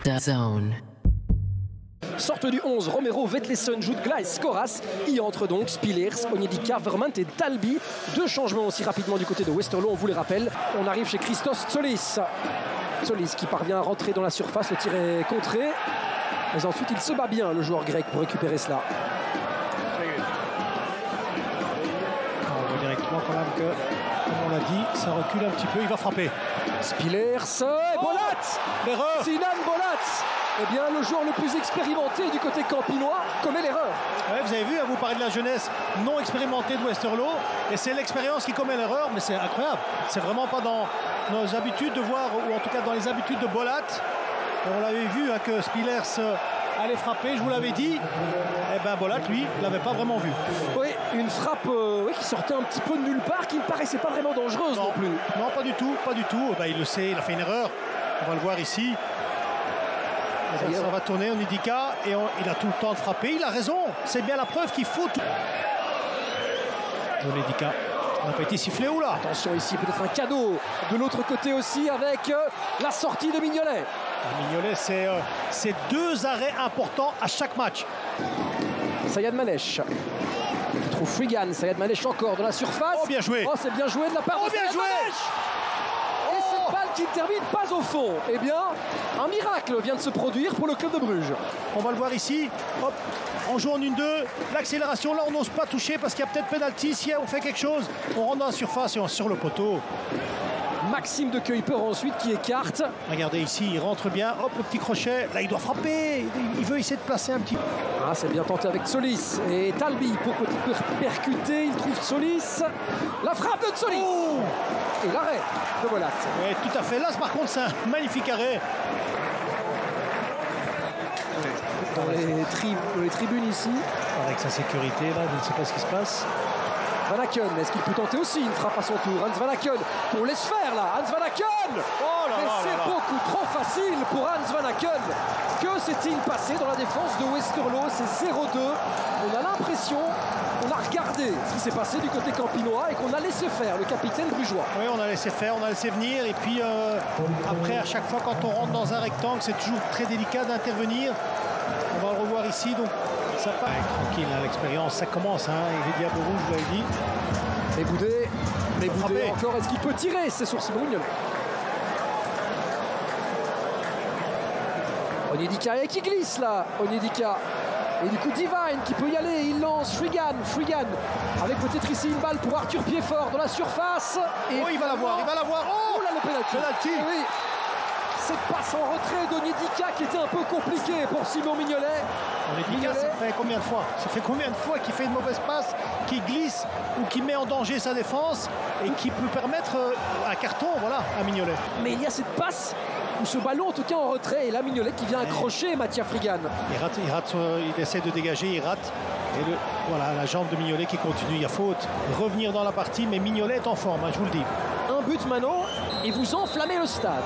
DAZN. Sorte du 11, Romero, Vetlesen, Jutgla et Skoras. Y entre donc Spillers, Onyedika, Vermaat et Dalby. Deux changements aussi rapidement du côté de Westerlo, on vous les rappelle. On arrive chez Christos Tsolis. Tsolis qui parvient à rentrer dans la surface, le tir est contré. Mais ensuite il se bat bien, le joueur grec, pour récupérer cela. On voit directement quand même que, comme on l'a dit, ça recule un petit peu, il va frapper. Spillers et Bolat. L'erreur. Sinan Bolat. Eh bien, le joueur le plus expérimenté du côté campinois commet l'erreur. Ouais, vous avez vu, vous parlez de la jeunesse non expérimentée de Westerlo, et c'est l'expérience qui commet l'erreur, mais c'est incroyable. C'est vraiment pas dans nos habitudes de voir, ou en tout cas dans les habitudes de Bolat. On l'avait vu hein, que Spillers allait frapper, je vous l'avais dit. Eh bien, Bolat, lui, ne l'avait pas vraiment vu. Oui, une frappe qui sortait un petit peu de nulle part, qui ne paraissait pas vraiment dangereuse non plus. Non, pas du tout, pas du tout. Ben, il le sait, il a fait une erreur. On va le voir ici. Ça va tourner, Onyedika, et il a tout le temps de frapper. Il a raison, c'est bien la preuve qu'il faut tout. Onyedika n'a pas été sifflé ou là? Attention ici, peut-être un cadeau de l'autre côté aussi avec la sortie de Mignolet. Mignolet, c'est deux arrêts importants à chaque match. Sayed Manesh qui trouve Frigan. Sayed Manesh encore dans la surface. Oh, bien joué. Oh, c'est bien joué de la part de bien Sayed joué. Manesh. Et cette balle qui ne termine pas au fond. Eh bien, un miracle vient de se produire pour le club de Bruges. On va le voir ici. Hop, on joue en 1-2. L'accélération, là, on n'ose pas toucher parce qu'il y a peut-être pénalty. Si on fait quelque chose, on rentre dans la surface et on sur le poteau. Maxime de Kuyper ensuite qui écarte. Regardez ici, il rentre bien. Hop, le petit crochet. Là, il doit frapper. Il veut essayer de placer un petit. Ah, c'est bien tenté avec Tsolis. Et Dalby pour percuter. Il trouve Tsolis. La frappe de Tsolis. Oh, et l'arrêt de Bolat. Oui, tout à fait. Là, par contre, c'est un magnifique arrêt. Dans les tribunes ici. Avec sa sécurité, là, je ne sais pas ce qui se passe. Van Aken, est-ce qu'il peut tenter aussi une frappe à son tour? Hans Van Aken, qu'on laisse faire là. Hans Van Aken. Oh là mais là c'est là là. beaucoup trop facile pour Hans Van Aken. Que s'est-il passé dans la défense de Westerlo? C'est 0-2. On a l'impression qu'on a regardé ce qui s'est passé du côté campinois et qu'on a laissé faire le capitaine brugeois. Oui, on a laissé faire, on a laissé venir. Et puis après, à chaque fois, quand on rentre dans un rectangle, c'est toujours très délicat d'intervenir. On va le revoir ici. Donc, ça part tranquille, hein, l'expérience, ça commence. Hein, et les Diables Rouges, je l'avais dit. Mais Boudé encore, est-ce qu'il peut tirer? C'est sur Simon Mignolet. Onyedika qui glisse là. Onyedika. Et du coup Divine qui peut y aller, il lance Frigan avec peut-être ici une balle pour Arthur Piedfort dans la surface. Et oh, il va l'avoir. Oh là, le pénalty. Oui. Cette passe en retrait d'Onyedika qui était un peu compliquée pour Simon Mignolet. Onyedika, ça fait combien de fois qu'il fait une mauvaise passe, qui glisse ou qui met en danger sa défense et qui peut permettre un carton, voilà, à Mignolet. Mais il y a cette passe ou ce ballon en tout cas en retrait et là Mignolet qui vient accrocher Mattia Frigan. Il rate, il essaie de dégager, il rate. Et voilà, la jambe de Mignolet qui continue. Il y a faute. Revenir dans la partie, mais Mignolet est en forme, hein, je vous le dis. Un but Manon et vous enflammez le stade.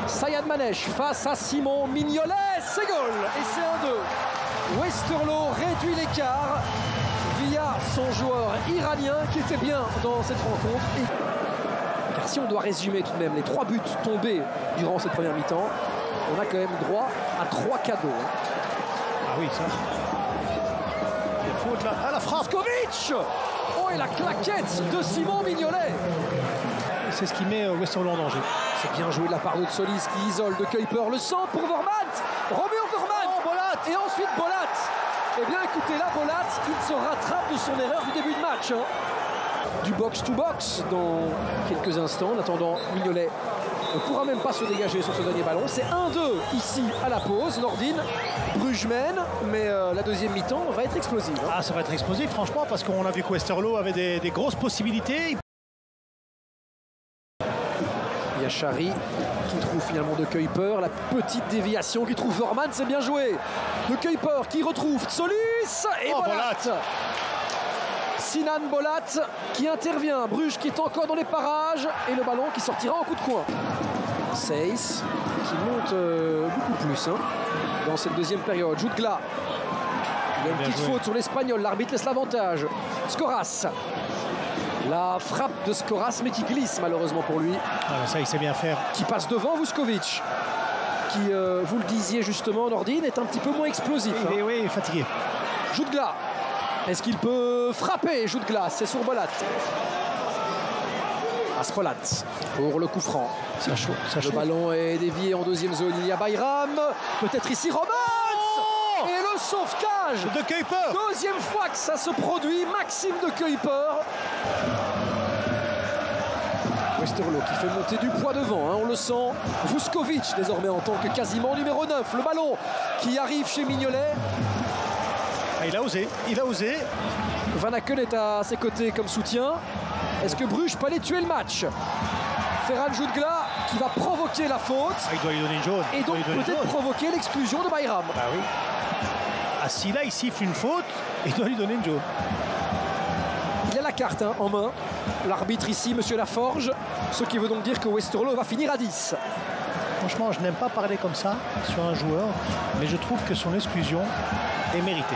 Sayed Manesh face à Simon Mignolet, c'est goal et c'est 1-2. Westerlo réduit l'écart via son joueur iranien qui était bien dans cette rencontre. Car si on doit résumer tout de même les 3 buts tombés durant cette première mi-temps, on a quand même droit à 3 cadeaux. Ah oui, ça. Il y a faute là. Ah, la frappe. Skovic. Oh, et la claquette de Simon Mignolet. C'est ce qui met Westerlo en danger. C'est bien joué de la part de Tsolis qui isole de Kuyper. Le centre pour Vermaat. Roméo Vermaat. Oh, Bolat. Et ensuite Bolat. Eh bien écoutez là, Bolat, il se rattrape de son erreur du début de match. Du box-to-box dans quelques instants. En attendant, Mignolet ne pourra même pas se dégager sur ce dernier ballon. C'est 1-2 ici à la pause. Nordine, Bruges mène, mais la deuxième mi-temps va être explosive. Ah, ça va être explosif franchement parce qu'on a vu que Westerlo avait des grosses possibilités. Il y a Chari qui trouve finalement de Kuyper, la petite déviation qui trouve Vermaat, c'est bien joué. De Kuyper qui retrouve Tsolis et Bolat. Sinan Bolat qui intervient, Bruges qui est encore dans les parages et le ballon qui sortira en coup de coin. Seyss qui monte beaucoup plus dans cette deuxième période. Jutgla, il y a une petite faute sur l'Espagnol, l'arbitre laisse l'avantage. Skoras. La frappe de Skoras mais qui glisse malheureusement pour lui. Ah, ça il sait bien faire. Qui passe devant Vuskovic. qui, vous le disiez justement, Nordine, est un petit peu moins explosif. Oui, oui, fatigué. Jutgla. Est-ce qu'il peut frapper? Jutgla, c'est sur Bolat. Aspolat pour le coup franc. Le ballon est dévié en deuxième zone. Il y a Bayram. Peut-être ici Romans. Oh, et le sauvetage de Kuiper. Deuxième fois que ça se produit. Maxime de Kuiper. Westerlo qui fait monter du poids devant, hein, on le sent. Vuskovic désormais en tant que quasiment numéro 9. Le ballon qui arrive chez Mignolet. Ah, il a osé, il a osé. Van Aken est à ses côtés comme soutien. Est-ce que Bruges peut aller tuer le match? Ferran Jutgla qui va provoquer la faute. Ah, il doit lui donner une jaune. Et donc peut-être provoquer l'exclusion de Bayram. Bah oui. Ah, si là il siffle une faute, il doit lui donner une jaune. Il a la carte hein, en main. L'arbitre ici, Monsieur Laforge. Ce qui veut donc dire que Westerlo va finir à 10. Franchement, je n'aime pas parler comme ça sur un joueur, mais je trouve que son exclusion est méritée.